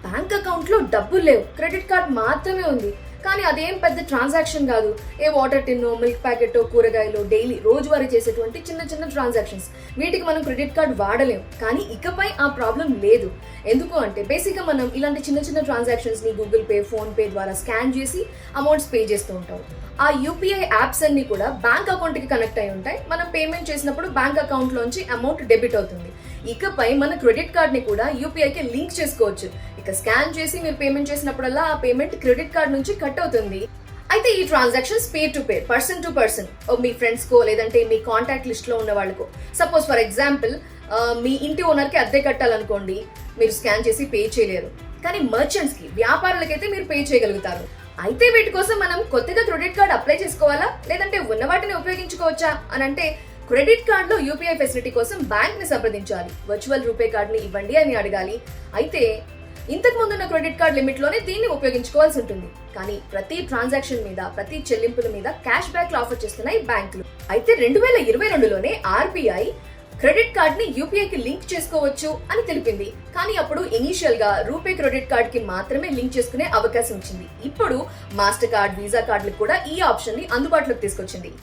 Bank account లో డబ్బులు లేవు, క్రెడిట్ కార్డ్ మాత్రమే ఉంది. కానీ అదేం పెద్ద ట్రాన్సాక్షన్ కాదు. ఏ వాటర్ టిన్, మిల్క్ ప్యాకెట్, కూరగాయలు, డైలీ రోజువారీ చేసేటువంటి చిన్న చిన్న ట్రాన్సాక్షన్స్. వీటికి మనం క్రెడిట్ కార్డ్ వాడలేం. కానీ ఇకపై ఆ ప్రాబ్లం లేదు. ఎందుకు అంటే బేసిక్గా మనం ఇలాంటి చిన్న చిన్న ట్రాన్సాక్షన్స్ ని గూగుల్ పే, ఫోన్ పే ద్వారా స్కాన్ చేసి అమౌంట్స్ పే చేస్తూ ఉంటాం. ఆ యూపీఐ యాప్స్ అన్ని కూడా బ్యాంక్ అకౌంట్ కి కనెక్ట్ అయి ఉంటాయి. మనం పేమెంట్ చేసినప్పుడు బ్యాంక్ అకౌంట్ లోంచి అమౌంట్ డెబిట్ అవుతుంది. ఇకపై మన క్రెడిట్ కార్డ్ ని కూడా యూపీఐకి లింక్ చేసుకోవచ్చు. ఇక స్కాన్ చేసి మీరు పేమెంట్ చేసినప్పుడల్లా ఆ పేమెంట్ క్రెడిట్ కార్డ్ నుంచి కట్ అవుతుంది. అయితే ఈ transactions peer to peer, person to person, మీ ఫ్రెండ్స్ కో లేదంటే మీ కాంటాక్ట్ లిస్ట్ లో ఉన్న వాళ్ళకు. సపోజ్ ఫర్ ఎగ్జాంపుల్ మీ ఇంటి ఓనర్ కి అద్దె కట్టాలనుకోండి, మీరు స్కాన్ చేసి పే చేయలేరు. కానీ మర్చెంట్స్ కి, వ్యాపారులకైతే మీరు పే చేయగలుగుతారు. అయితే వీటి కోసం మనం కొత్తగా క్రెడిట్ కార్డ్ అప్లై చేసుకోవాలా, లేదంటే ఉన్న వాటిని ఉపయోగించుకోవచ్చా అని అంటే క్రెడిట్ కార్డ్ లో యూపీఐ ఫెసిలిటీ కోసం బ్యాంక్ ని సంప్రదించాలి. వర్చువల్ రూపే కార్డ్ ని ఇవ్వండి అని అడగాలి. అయితే ఇంతకు ముందున్న క్రెడిట్ కార్డ్ లిమిట్ లోనే దీన్ని ఉపయోగించుకోవాల్సి ఉంటుంది. కానీ ప్రతి ట్రాన్సాక్షన్ మీద, ప్రతి చెల్లింపుల మీద క్యాష్ బ్యాక్ ఆఫర్ చేస్తున్నాయి బ్యాంకులు. అయితే 2022లోనే ఆర్బీఐ క్రెడిట్ కార్డ్ ని యూపీఐకి లింక్ చేసుకోవచ్చు అని తెలిపింది. కానీ అప్పుడు ఇనీషియల్ గా రూపే క్రెడిట్ కార్డ్ కి మాత్రమే లింక్ చేసుకునే అవకాశం ఇచ్చింది. ఇప్పుడు మాస్టర్ కార్డ్, వీసా కార్డులకు కూడా ఈ ఆప్షన్ ని అందుబాటులోకి తీసుకొచ్చింది.